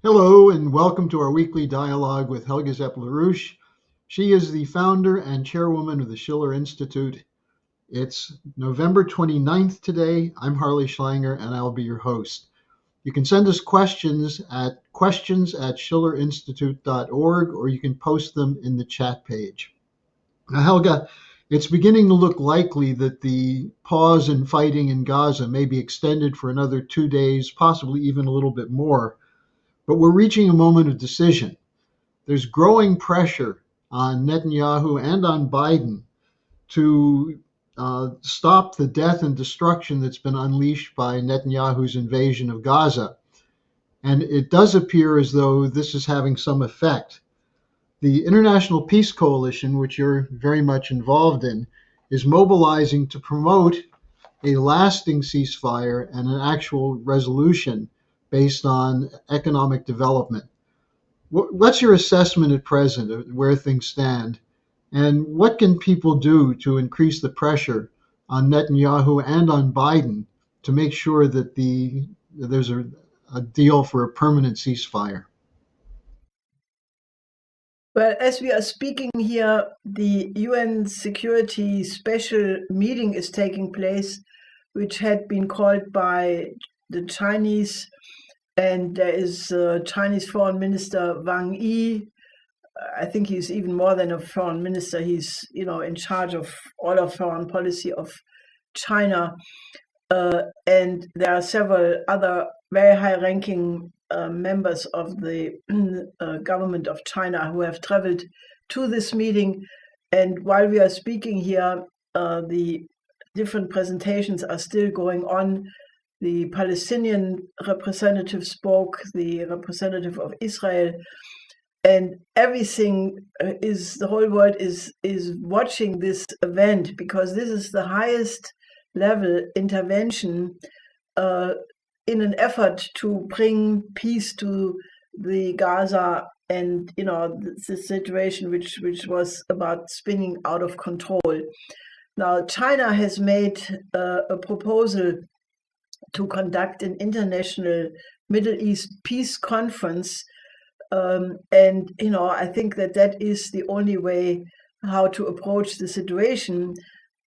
Hello, and welcome to our weekly dialogue with Helga Zepp-LaRouche. She is the founder and chairwoman of the Schiller Institute. It's November 29th today. I'm Harley Schlanger, and I'll be your host. You can send us questions at schillerinstitute.org, or you can post them in the chat page. Now, Helga, it's beginning to look likely that the pause in fighting in Gaza may be extended for another 2 days, possibly even a little bit more. But we're reaching a moment of decision. There's growing pressure on Netanyahu and on Biden to stop the death and destruction that's been unleashed by Netanyahu's invasion of Gaza. And it does appear as though this is having some effect. The International Peace Coalition, which you're very much involved in, is mobilizing to promote a lasting ceasefire and an actual resolution based on economic development. What's your assessment at present of where things stand? And what can people do to increase the pressure on Netanyahu and on Biden to make sure that there's a deal for a permanent ceasefire? Well, as we are speaking here, the UN Security Special Meeting is taking place, which had been called by the Chinese, and there is Chinese Foreign Minister Wang. I think he's even more than a foreign minister. He's, in charge of all of foreign policy of China. And there are several other very high-ranking members of the government of China who have traveled to this meeting. And while we are speaking here, the different presentations are still going on. The Palestinian representative spoke, the representative of Israel, and everything the whole world is watching this event, because this is the highest level intervention in an effort to bring peace to the Gaza and the situation which was about spinning out of control. Now, China has made a proposal to conduct an international Middle East peace conference, and I think that is the only way how to approach the situation.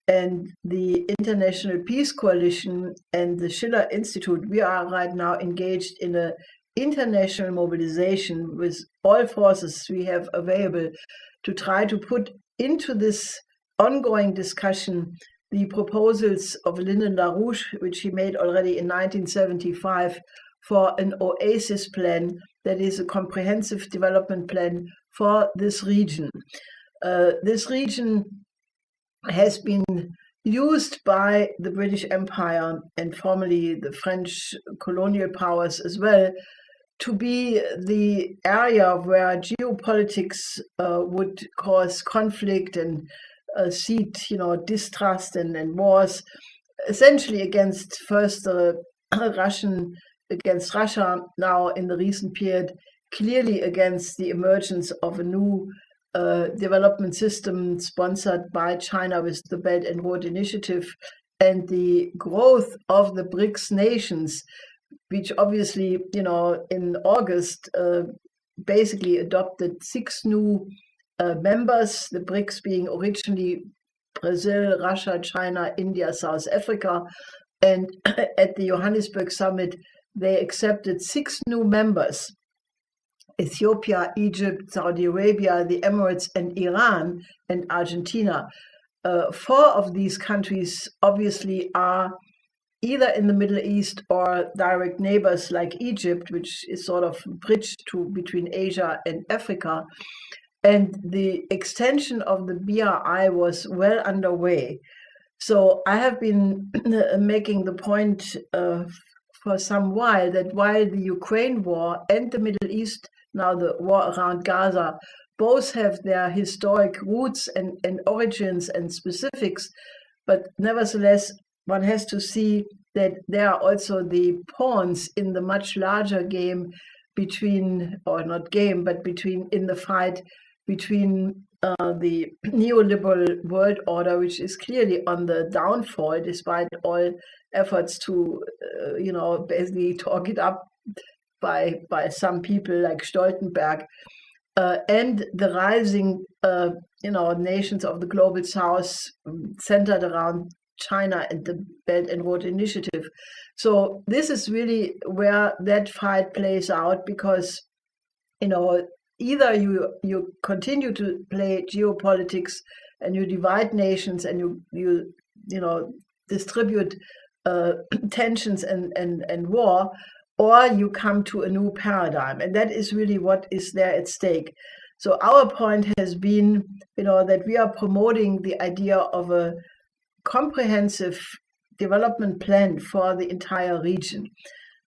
And the International Peace Coalition and the Schiller Institute, we are right now engaged in an international mobilization with all forces we have available to try to put into this ongoing discussion the proposals of Lyndon LaRouche, which he made already in 1975, for an oasis plan that is a comprehensive development plan for this region. This region has been used by the British Empire and formerly the French colonial powers as well to be the area where geopolitics would cause conflict and seed, distrust and wars, essentially against first against Russia, now in the recent period, clearly against the emergence of a new development system sponsored by China with the Belt and Road Initiative, and the growth of the BRICS nations, which obviously, in August, basically adopted 6 new members, the BRICS being originally Brazil, Russia, China, India, South Africa. And at the Johannesburg summit, they accepted 6 new members: Ethiopia, Egypt, Saudi Arabia, the Emirates, and Iran, and Argentina. 4 of these countries obviously are either in the Middle East or direct neighbors like Egypt, which is sort of bridge between Asia and Africa. And the extension of the BRI was well underway. So I have been making the point for some while that while the Ukraine war and the Middle East, now the war around Gaza, both have their historic roots and origins and specifics, but nevertheless, one has to see that there are also the pawns in the much larger game between, or not game, but in the fight between the neoliberal world order, which is clearly on the downfall despite all efforts to, basically talk it up by some people like Stoltenberg, and the rising nations of the global south, centered around China and the Belt and Road Initiative. So this is really where that fight plays out, because either you continue to play geopolitics and you divide nations and you distribute tensions and war, or you come to a new paradigm, and that is really what is there at stake. So our point has been, that we are promoting the idea of a comprehensive development plan for the entire region.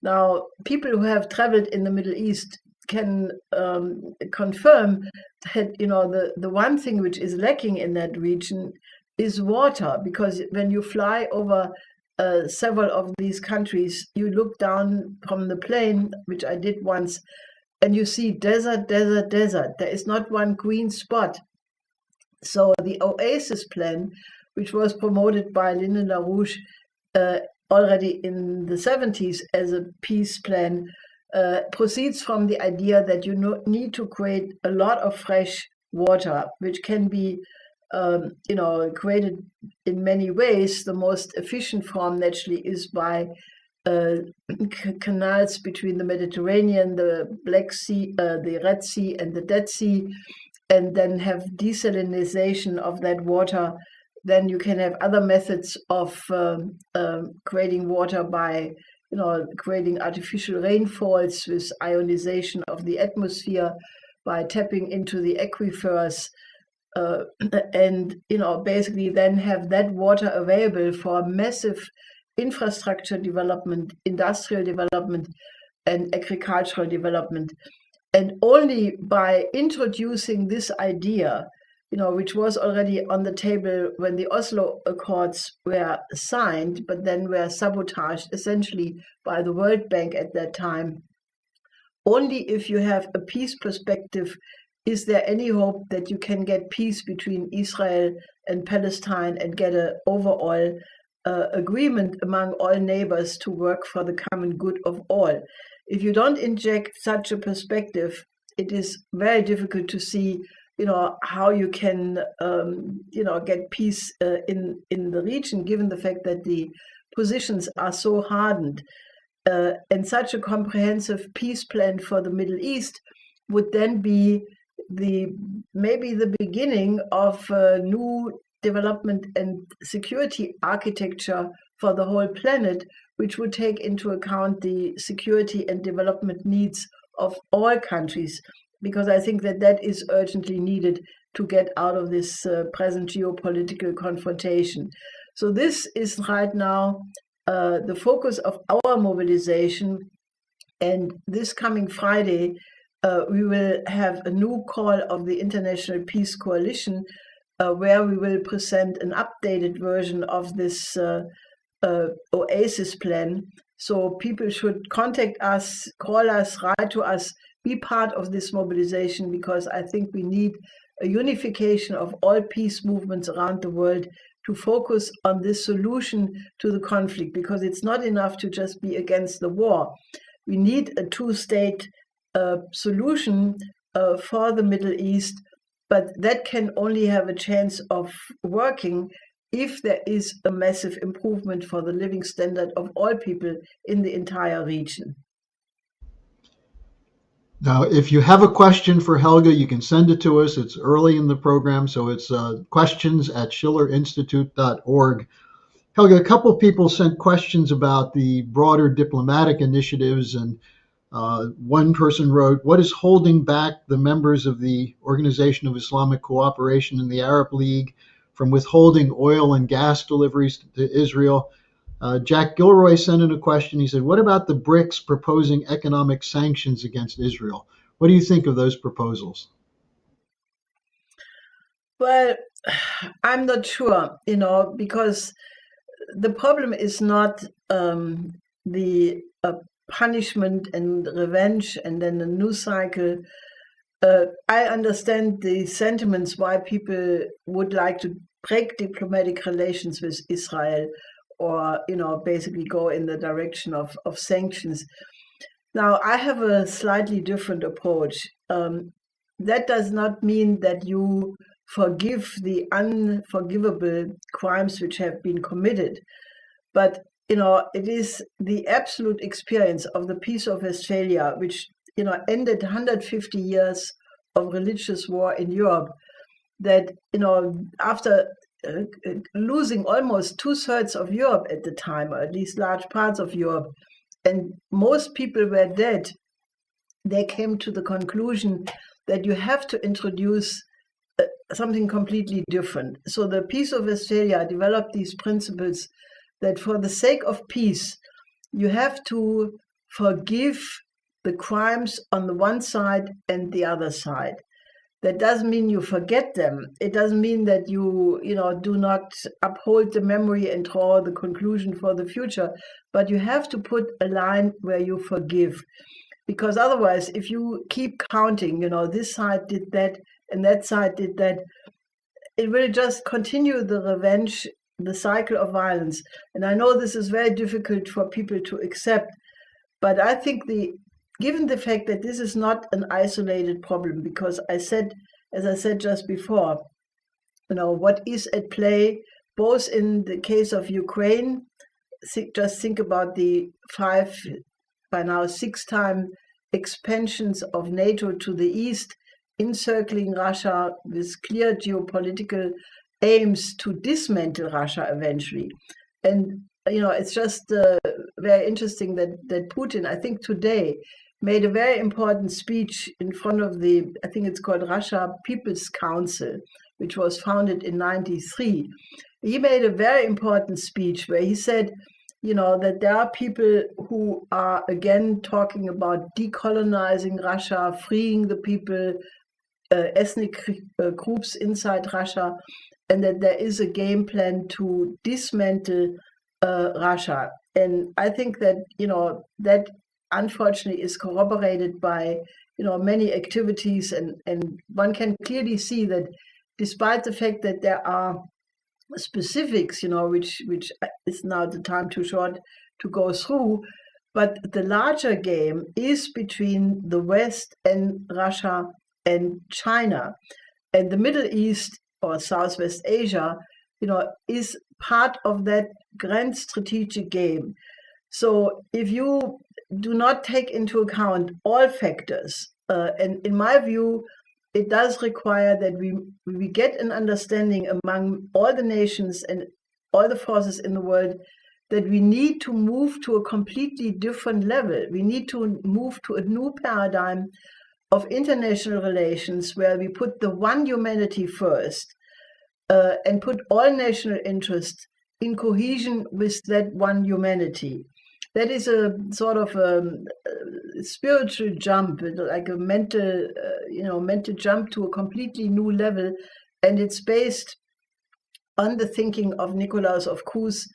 Now, people who have traveled in the Middle East can confirm that the one thing which is lacking in that region is water, because when you fly over several of these countries, you look down from the plane, which I did once, and you see desert, desert, desert. There is not one green spot. So the Oasis plan, which was promoted by Lyndon LaRouche already in the 70s as a peace plan, proceeds from the idea that you need to create a lot of fresh water, which can be created in many ways. The most efficient form naturally is by canals between the Mediterranean, the Black Sea, the Red Sea, and the Dead Sea, and then have desalination of that water. Then you can have other methods of creating water by creating artificial rainfalls with ionization of the atmosphere, by tapping into the aquifers, and basically then have that water available for massive infrastructure development, industrial development, and agricultural development. And only by introducing this idea, which was already on the table when the Oslo Accords were signed, but then were sabotaged essentially by the World Bank at that time. Only if you have a peace perspective is there any hope that you can get peace between Israel and Palestine and get an overall agreement among all neighbors to work for the common good of all. If you don't inject such a perspective, it is very difficult to see how you can get peace in the region, given the fact that the positions are so hardened. And such a comprehensive peace plan for the Middle East would then be maybe the beginning of a new development and security architecture for the whole planet, which would take into account the security and development needs of all countries, because I think that is urgently needed to get out of this present geopolitical confrontation. So this is right now the focus of our mobilization. And this coming Friday, we will have a new call of the International Peace Coalition, where we will present an updated version of this Oasis plan. So people should contact us, call us, write to us, be part of this mobilization, because I think we need a unification of all peace movements around the world to focus on this solution to the conflict, because it's not enough to just be against the war. We need a two-state solution for the Middle East, but that can only have a chance of working if there is a massive improvement for the living standard of all people in the entire region. Now, if you have a question for Helga, you can send it to us. It's early in the program, so it's questions@schillerinstitute.org. Helga, a couple people sent questions about the broader diplomatic initiatives, and one person wrote, what is holding back the members of the Organization of Islamic Cooperation and the Arab League from withholding oil and gas deliveries to Israel? Jack Gilroy sent in a question. He said, what about the BRICS proposing economic sanctions against Israel? What do you think of those proposals? Well, I'm not sure, because the problem is not the punishment and revenge and then a news cycle. I understand the sentiments why people would like to break diplomatic relations with Israel, or basically go in the direction of sanctions. Now, I have a slightly different approach. That does not mean that you forgive the unforgivable crimes which have been committed, but it is the absolute experience of the Peace of Westphalia, which ended 150 years of religious war in Europe, that after losing almost 2/3 of Europe at the time, or at least large parts of Europe, and most people were dead, they came to the conclusion that you have to introduce something completely different. So the Peace of Westphalia developed these principles that for the sake of peace, you have to forgive the crimes on the one side and the other side. That doesn't mean you forget them. It doesn't mean that you do not uphold the memory and draw the conclusion for the future, but you have to put a line where you forgive. Because otherwise, if you keep counting, this side did that and that side did that, it will just continue the revenge, the cycle of violence. And I know this is very difficult for people to accept, but I think given the fact that this is not an isolated problem, because as I said just before, what is at play, both in the case of Ukraine, just think about the 6-time expansions of NATO to the east, encircling Russia with clear geopolitical aims to dismantle Russia eventually. And it's just very interesting that Putin, I think today, made a very important speech in front of I think it's called Russia People's Council, which was founded in 1993. He made a very important speech where he said, that there are people who are again talking about decolonizing Russia, freeing the people, ethnic groups inside Russia, and that there is a game plan to dismantle Russia. And I think that, that unfortunately is corroborated by, many activities, and one can clearly see that despite the fact that there are specifics, which is now the time too short to go through, but the larger game is between the West and Russia and China. And the Middle East or Southwest Asia, is part of that grand strategic game. So if you do not take into account all factors, and in my view, it does require that we get an understanding among all the nations and all the forces in the world that we need to move to a completely different level. We need to move to a new paradigm of international relations where we put the one humanity first, and put all national interests in cohesion with that one humanity. That is a sort of a spiritual jump, like a mental jump to a completely new level, and it's based on the thinking of Nicolaus of Cues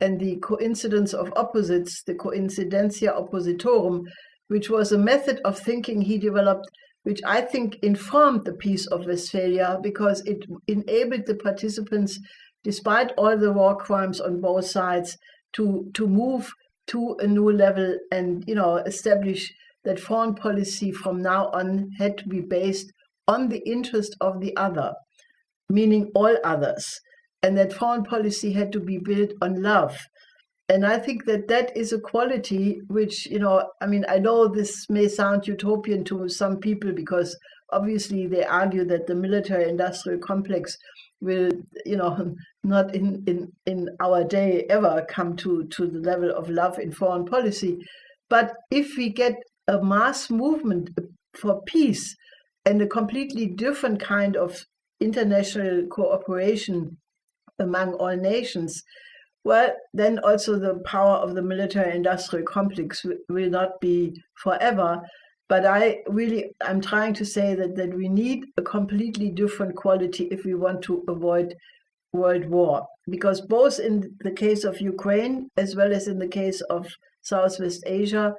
and the coincidence of opposites, the coincidentia oppositorum, which was a method of thinking he developed, which I think informed the Peace of Westphalia because it enabled the participants, despite all the war crimes on both sides, to move to a new level and establish that foreign policy from now on had to be based on the interest of the other, meaning all others, and that foreign policy had to be built on love. And I think that is a quality which, I know this may sound utopian to some people because obviously they argue that the military-industrial complex will, not in our day ever come to the level of love in foreign policy. But if we get a mass movement for peace and a completely different kind of international cooperation among all nations, well, then also the power of the military-industrial complex will not be forever. But I'm trying to say that we need a completely different quality if we want to avoid world war. Because both in the case of Ukraine, as well as in the case of Southwest Asia,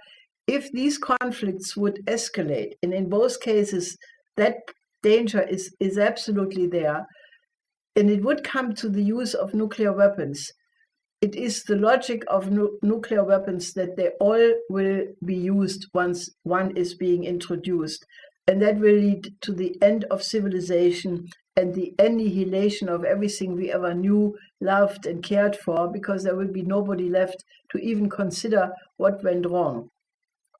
if these conflicts would escalate, and in both cases, that danger is absolutely there, and it would come to the use of nuclear weapons, it is the logic of nuclear weapons that they all will be used once one is being introduced. And that will lead to the end of civilization and the annihilation of everything we ever knew, loved, and cared for, because there will be nobody left to even consider what went wrong.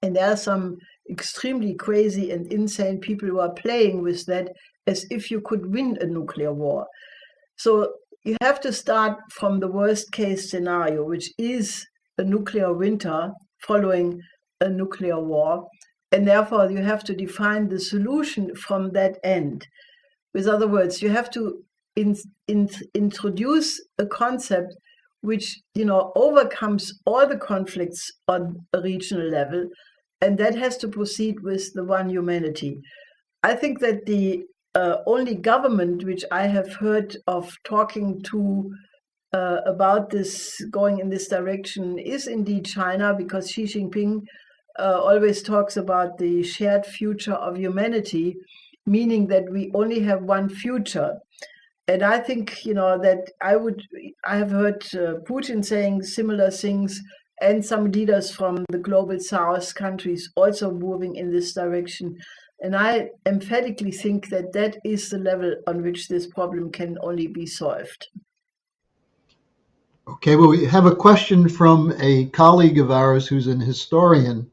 And there are some extremely crazy and insane people who are playing with that as if you could win a nuclear war. So you have to start from the worst case scenario, which is a nuclear winter following a nuclear war. And therefore, you have to define the solution from that end. With other words, you have to introduce a concept which, overcomes all the conflicts on a regional level, and that has to proceed with the one humanity. I think that the only government which I have heard of talking to about this, going in this direction, is indeed China, because Xi Jinping always talks about the shared future of humanity, meaning that we only have one future. And I think, that I have heard Putin saying similar things, and some leaders from the global South countries also moving in this direction. And I emphatically think that that is the level on which this problem can only be solved. Okay, well, we have a question from a colleague of ours who's an historian,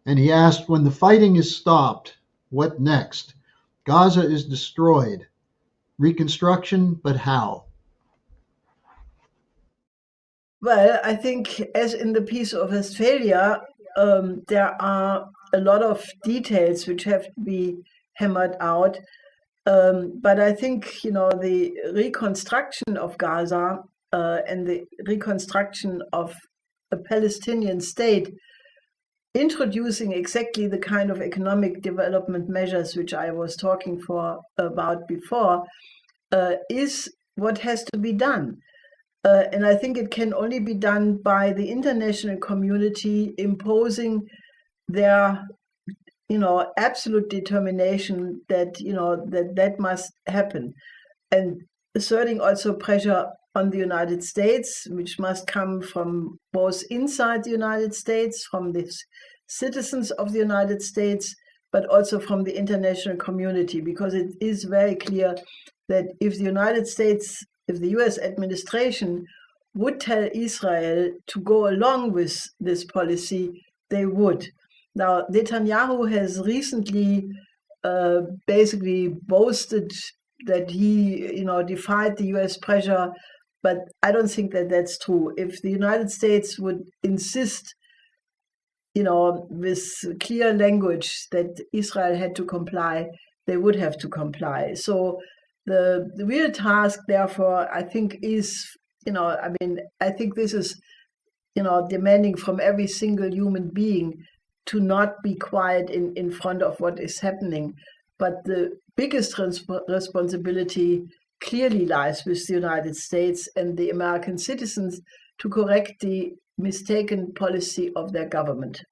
and he asked, when the fighting is stopped, what next? Gaza is destroyed. Reconstruction, but how? Well, I think, as in the Peace of Westphalia, there are a lot of details which have to be hammered out. But I think, the reconstruction of Gaza and the reconstruction of a Palestinian state, introducing exactly the kind of economic development measures which I was talking about before, is what has to be done. And I think it can only be done by the international community imposing their, absolute determination that, that must happen, and asserting also pressure on the United States, which must come from both inside the United States, from the citizens of the United States, but also from the international community, because it is very clear that if the US administration would tell Israel to go along with this policy, they would. Now, Netanyahu has recently basically boasted that he, defied the US pressure, but I don't think that that's true. If the United States would insist, with clear language that Israel had to comply, they would have to comply. So the real task, therefore, I think is, I think this is, demanding from every single human being to not be quiet in front of what is happening. But the biggest responsibility clearly lies with the United States and the American citizens to correct the mistaken policy of their government.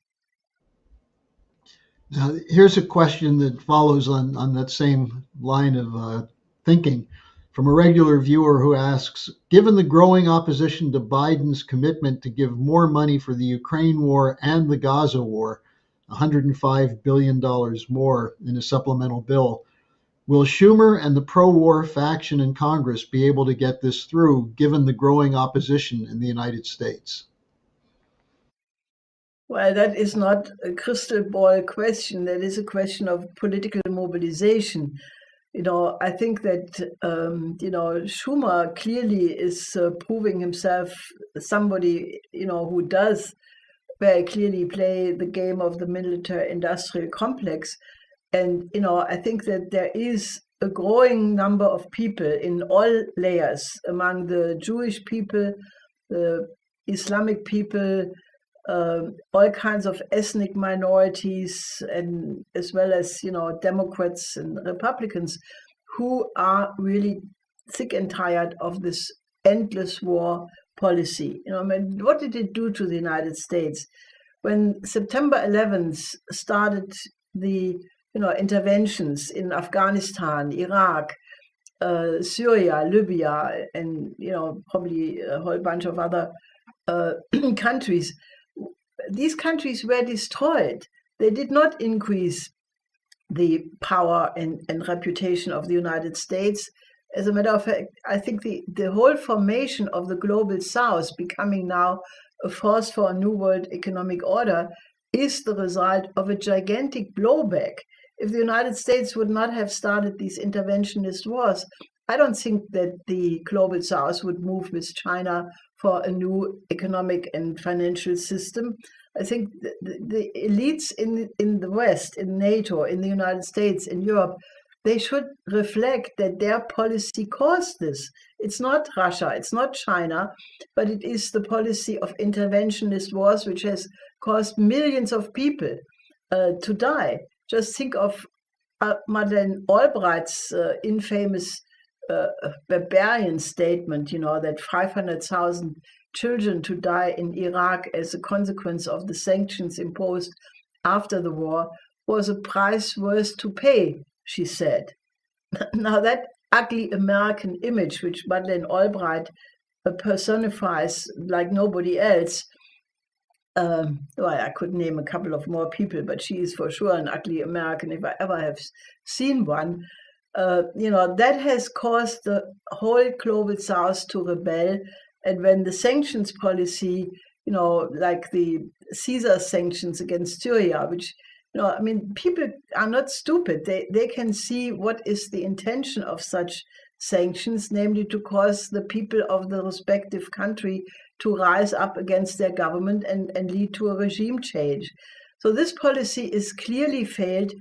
Now, here's a question that follows on that same line of thinking from a regular viewer who asks, given the growing opposition to Biden's commitment to give more money for the Ukraine war and the Gaza war, $105 billion more in a supplemental bill, will Schumer and the pro-war faction in Congress be able to get this through, given the growing opposition in the United States? Well, that is not a crystal ball question. That is a question of political mobilization. I think that, Schumer clearly is proving himself somebody, who does very clearly play the game of the military-industrial complex. And, I think that there is a growing number of people in all layers, among the Jewish people, the Islamic people, all kinds of ethnic minorities, and as well as, Democrats and Republicans, who are really sick and tired of this endless war policy. What did it do to the United States? When September 11th started the interventions in Afghanistan, Iraq, Syria, Libya, and probably a whole bunch of other countries. These countries were destroyed. They did not increase the power and reputation of the United States. As a matter of fact, I think the whole formation of the global South becoming now a force for a new world economic order is the result of a gigantic blowback. If the United States would not have started these interventionist wars, I don't think that the global South would move with China for a new economic and financial system. I think the elites in the West, in NATO, in the United States, in Europe, they should reflect that their policy caused this. It's not Russia, it's not China, but it is the policy of interventionist wars, which has caused millions of people to die. Just think of Madeleine Albright's infamous barbarian statement, that 500,000 children to die in Iraq as a consequence of the sanctions imposed after the war was a price worth to pay, she said. Now that ugly American image, which Madeleine Albright personifies like nobody else, well, I could name a couple of more people, but she is for sure an ugly American if I ever have seen one. That has caused the whole global South to rebel. And when the sanctions policy, like the Caesar sanctions against Syria, which, people are not stupid. They can see what is the intention of such sanctions, namely to cause the people of the respective country to rise up against their government and lead to a regime change. So this policy is clearly failed.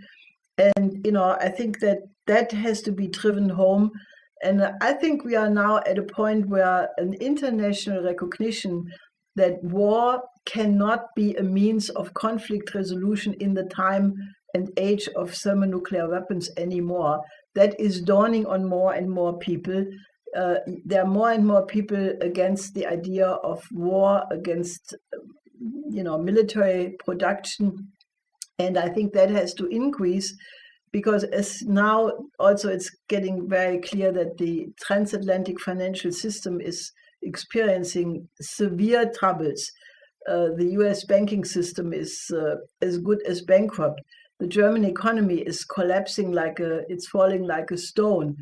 And, I think that has to be driven home. And I think we are now at a point where an international recognition that war cannot be a means of conflict resolution in the time and age of thermonuclear weapons anymore, that is dawning on more and more people. There are more and more people against the idea of war, against, military production. And I think that has to increase, because as now also it's getting very clear that the transatlantic financial system is experiencing severe troubles. The US banking system is as good as bankrupt. The German economy is collapsing it's falling like a stone.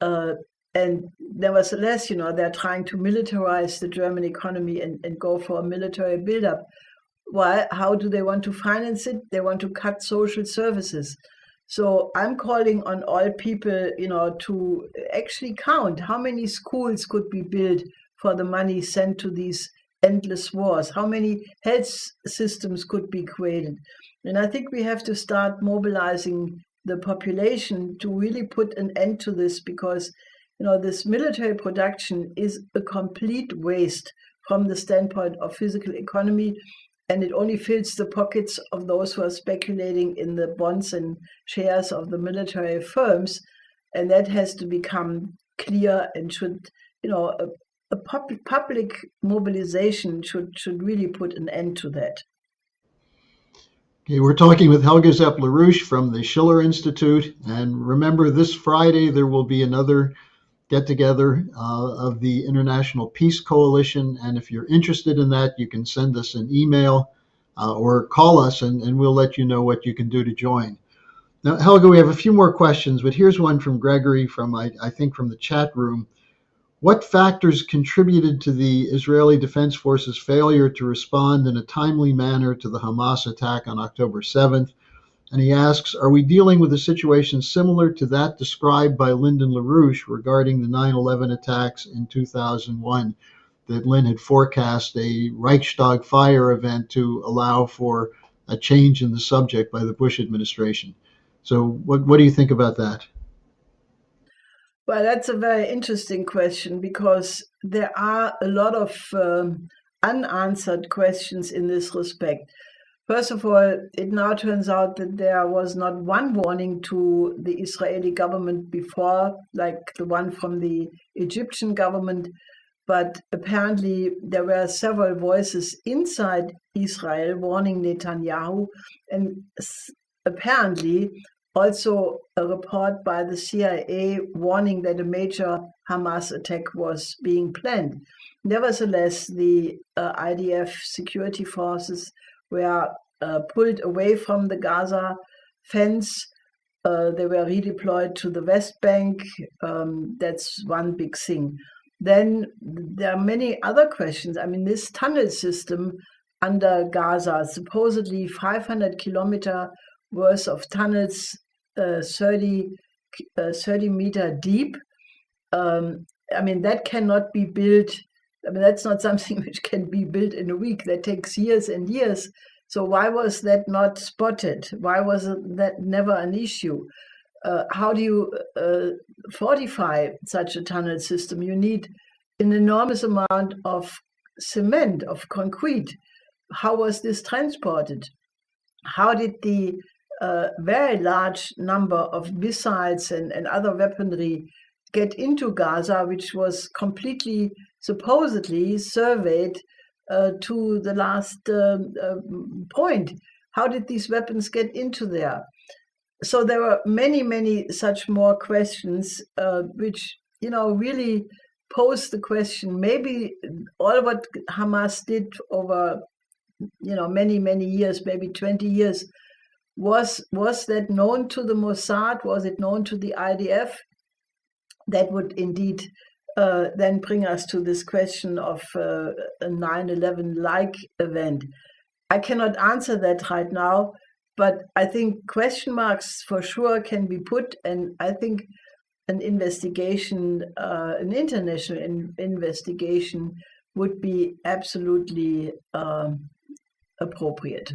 And nevertheless, they're trying to militarize the German economy and go for a military buildup. Why? How do they want to finance it? They want to cut social services. So I'm calling on all people, to actually count how many schools could be built for the money sent to these endless wars, how many health systems could be created. And I think we have to start mobilizing the population to really put an end to this, because, this military production is a complete waste from the standpoint of physical economy. And it only fills the pockets of those who are speculating in the bonds and shares of the military firms. And that has to become clear, and should, a public mobilization should really put an end to that. Okay, we're talking with Helga Zepp-LaRouche from the Schiller Institute. And remember, this Friday there will be another get-together of the International Peace Coalition. And if you're interested in that, you can send us an email or call us, and we'll let you know what you can do to join. Now, Helga, we have a few more questions, but here's one from Gregory from, I think, from the chat room. What factors contributed to the Israeli Defense Forces' failure to respond in a timely manner to the Hamas attack on October 7th? And he asks, are we dealing with a situation similar to that described by Lyndon LaRouche regarding the 9/11 attacks in 2001, that Lynn had forecast a Reichstag fire event to allow for a change in the subject by the Bush administration? So what do you think about that? Well, that's a very interesting question, because there are a lot of unanswered questions in this respect. First of all, it now turns out that there was not one warning to the Israeli government before, like the one from the Egyptian government, but apparently there were several voices inside Israel warning Netanyahu, and apparently also a report by the CIA warning that a major Hamas attack was being planned. Nevertheless, the IDF security forces were pulled away from the Gaza fence. They were redeployed to the West Bank. That's one big thing. Then there are many other questions. I mean, this tunnel system under Gaza, supposedly 500 kilometer worth of tunnels, 30 meter deep. I mean, that cannot be built. I mean, that's not something which can be built in a week. That takes years and years. So why was that not spotted? Why was that never an issue? How do you fortify such a tunnel system? You need an enormous amount of cement, of concrete. How was this transported? How did the very large number of missiles and other weaponry get into Gaza, which was completely, supposedly, surveyed to the last point? How did these weapons get into there? So there were many such more questions, which, really pose the question, maybe all what Hamas did over, many years, maybe 20 years, was that known to the Mossad? Was it known to the IDF? That would indeed then bring us to this question of a 9/11-like event. I cannot answer that right now, but I think question marks for sure can be put, and I think an investigation, an international investigation, would be absolutely appropriate.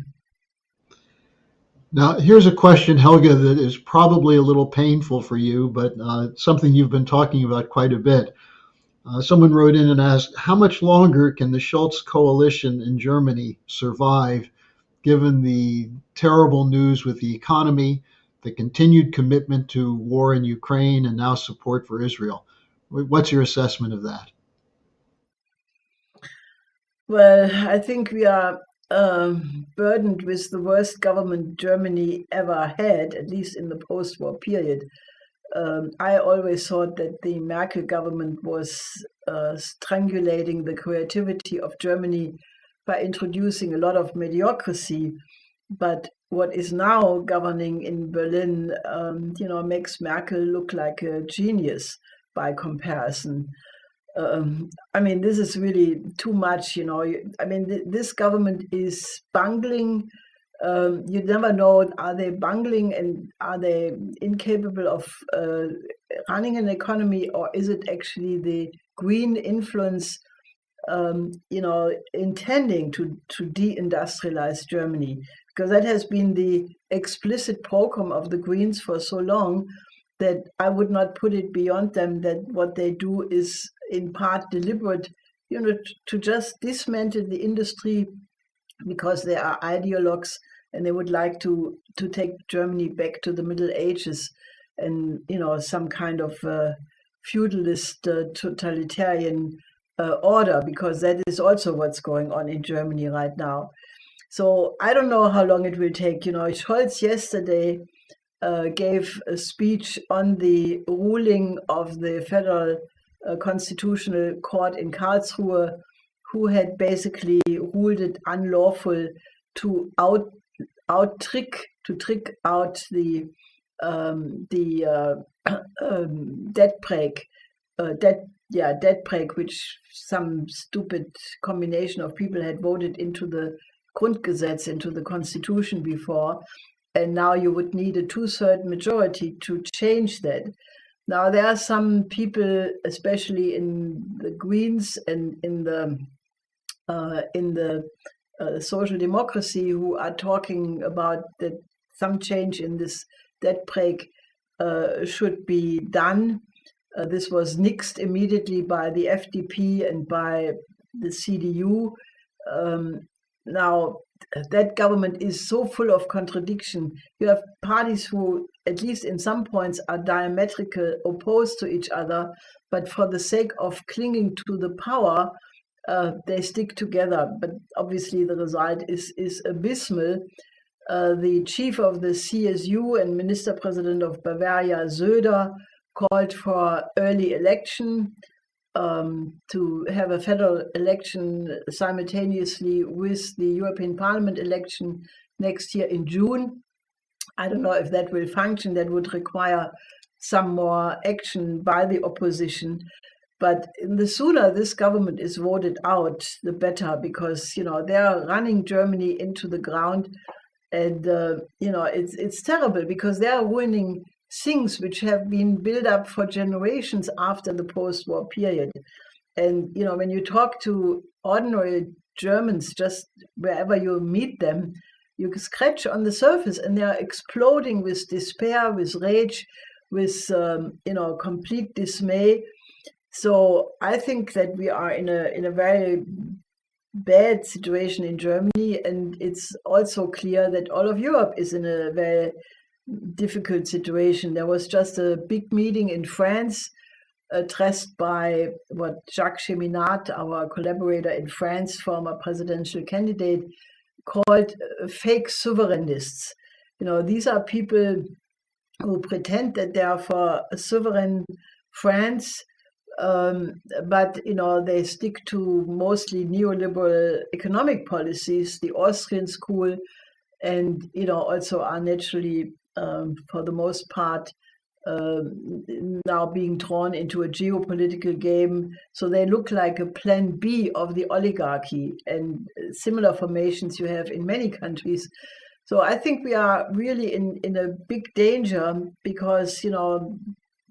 Now, here's a question, Helga, that is probably a little painful for you, but something you've been talking about quite a bit. Someone wrote in and asked, how much longer can the Schultz Coalition in Germany survive, given the terrible news with the economy, the continued commitment to war in Ukraine, and now support for Israel? What's your assessment of that? Well, I think we are burdened with the worst government Germany ever had, at least in the post-war period. I always thought that the Merkel government was strangulating the creativity of Germany by introducing a lot of mediocrity. But what is now governing in Berlin, makes Merkel look like a genius by comparison. I mean, this is really too much, I mean, this government is bungling. You never know, are they bungling and are they incapable of running an economy, or is it actually the green influence, intending to deindustrialize Germany? Because that has been the explicit program of the Greens for so long that I would not put it beyond them that what they do is in part deliberate, to just dismantle the industry because they are ideologues and they would like to take Germany back to the Middle Ages and, some kind of feudalist totalitarian order, because that is also what's going on in Germany right now. So I don't know how long it will take. Scholz yesterday gave a speech on the ruling of the Federal Constitutional Court in Karlsruhe, who had basically ruled it unlawful to trick out the debt brake, which some stupid combination of people had voted into the Grundgesetz, into the Constitution before, and now you would need a 2/3 majority to change that. Now there are some people, especially in the Greens and in the social democracy, who are talking about that some change in this debt brake should be done. This was nixed immediately by the FDP and by the CDU. Now, that government is so full of contradiction. You have parties who, at least in some points, are diametrically opposed to each other, but for the sake of clinging to the power, they stick together. But obviously the result is abysmal. The chief of the CSU and Minister President of Bavaria, Söder, called for early election, to have a federal election simultaneously with the European Parliament election next year in June. I don't know if that will function. That would require some more action by the opposition. But the sooner this government is voted out, the better, because they are running Germany into the ground, and it's terrible because they are ruining things which have been built up for generations after the post-war period. And when you talk to ordinary Germans, just wherever you meet them, you scratch on the surface, and they are exploding with despair, with rage, with complete dismay. So I think that we are in a very bad situation in Germany, and it's also clear that all of Europe is in a very difficult situation. There was just a big meeting in France addressed by Jacques Cheminade, our collaborator in France, former presidential candidate, called fake sovereignists. These are people who pretend that they are for a sovereign France, but they stick to mostly neoliberal economic policies, the Austrian school, and also are naturally, for the most part, now being drawn into a geopolitical game. So they look like a plan B of the oligarchy, and similar formations you have in many countries. So I think we are really in a big danger, because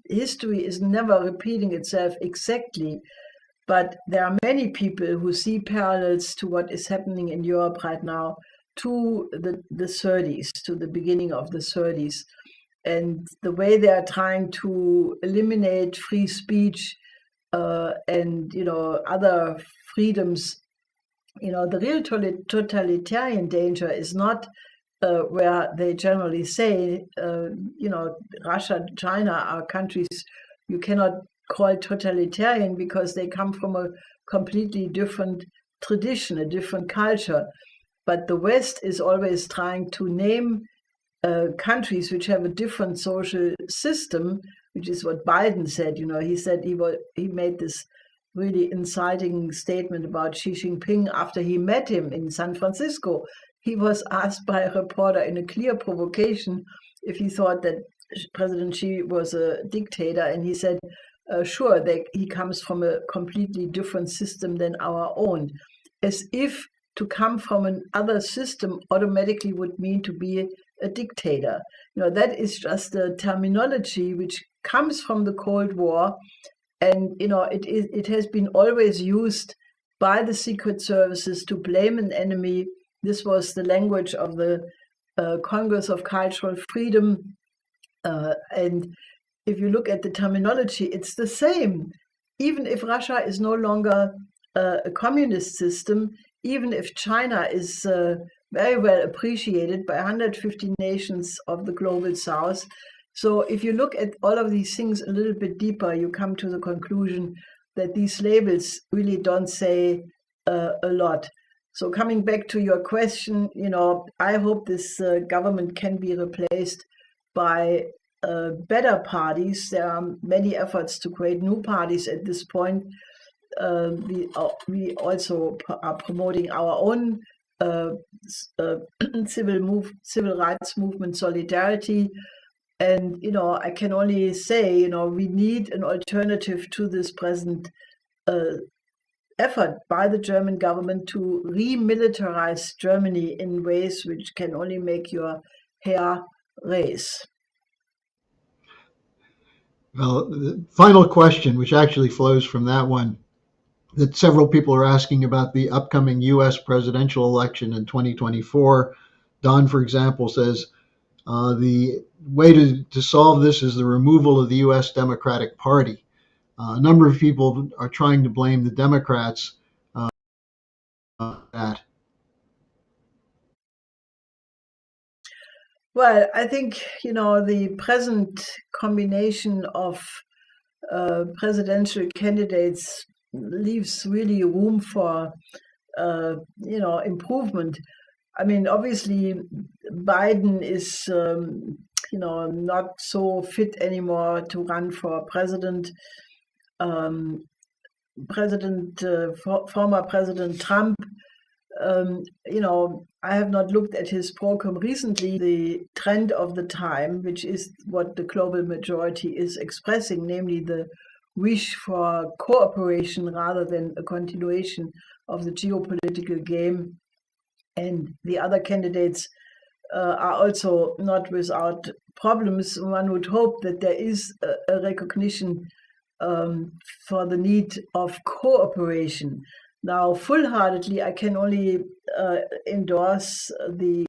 history is never repeating itself exactly, but there are many people who see parallels to what is happening in Europe right now to the 30s, to the beginning of the 30s. And the way they are trying to eliminate free speech and other freedoms, the real totalitarian danger is not where they generally say, Russia, China are countries you cannot call totalitarian because they come from a completely different tradition, a different culture. But the West is always trying to name countries which have a different social system, which is what Biden said. He said he made this really inciting statement about Xi Jinping after he met him in San Francisco. He was asked by a reporter in a clear provocation if he thought that President Xi was a dictator, and he said, sure, he comes from a completely different system than our own, as if to come from another system automatically would mean to be a dictator. That is just a terminology which comes from the Cold War, and it has been always used by the secret services to blame an enemy. This was the language of the Congress of Cultural Freedom, and if you look at the terminology, it's the same. Even if Russia is no longer a communist system, even if China is very well appreciated by 150 nations of the global South. So if you look at all of these things a little bit deeper, you come to the conclusion that these labels really don't say a lot. So coming back to your question, I hope this government can be replaced by better parties. There are many efforts to create new parties at this point. We also are promoting our own civil rights movement, Solidarity. And, I can only say, we need an alternative to this present effort by the German government to remilitarize Germany in ways which can only make your hair raise. Well, the final question, which actually flows from that one, that several people are asking about the upcoming U.S. presidential election in 2024. Don, for example, says the way to solve this is the removal of the U.S. Democratic Party. A number of people are trying to blame the Democrats for that. Well, I think, the present combination of presidential candidates leaves really room for, improvement. I mean, obviously, Biden is, not so fit anymore to run for president. Um, former President Trump, I have not looked at his program recently. The trend of the time, which is what the global majority is expressing, namely the wish for cooperation rather than a continuation of the geopolitical game. And the other candidates are also not without problems. One would hope that there is a recognition for the need of cooperation. Now, full-heartedly, I can only endorse the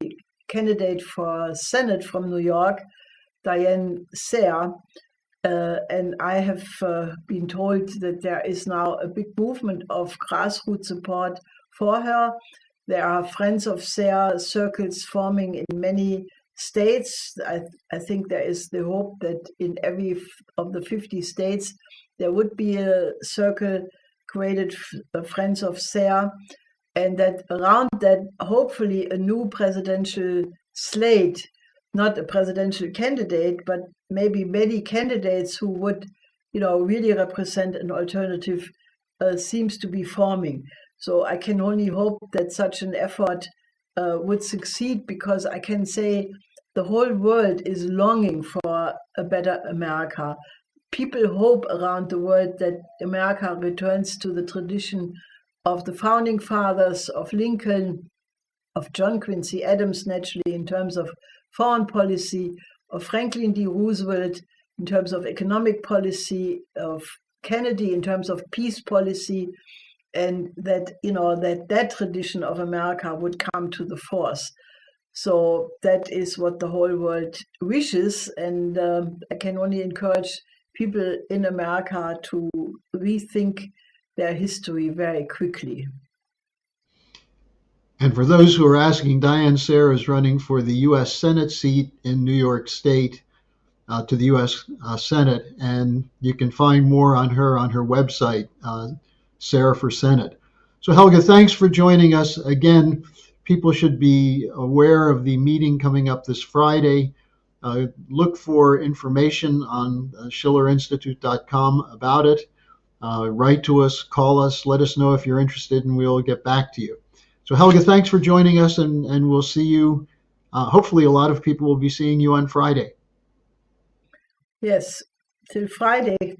candidate for Senate from New York, Diane Sayre. And I have been told that there is now a big movement of grassroots support for her. There are Friends of Sayre circles forming in many states. I think there is the hope that in every of the 50 states, there would be a circle created, Friends of Sayre, and that around that, hopefully a new presidential slate, not a presidential candidate, but maybe many candidates who would, really represent an alternative, seems to be forming. So I can only hope that such an effort would succeed, because I can say the whole world is longing for a better America. People hope around the world that America returns to the tradition of the founding fathers, of Lincoln, of John Quincy Adams, naturally, in terms of foreign policy, of Franklin D. Roosevelt in terms of economic policy, of Kennedy in terms of peace policy, and that that tradition of America would come to the force. So that is what the whole world wishes, and I can only encourage people in America to rethink their history very quickly. And for those who are asking, Diane Sayre is running for the U.S. Senate seat in New York State, to the U.S. Senate, and you can find more on her website, Sayre for Senate. So Helga, thanks for joining us again. People should be aware of the meeting coming up this Friday. Look for information on schillerinstitute.com about it. Write to us, call us, let us know if you're interested, and we'll get back to you. So Helga, thanks for joining us, and we'll see you. Hopefully a lot of people will be seeing you on Friday. Yes, till Friday.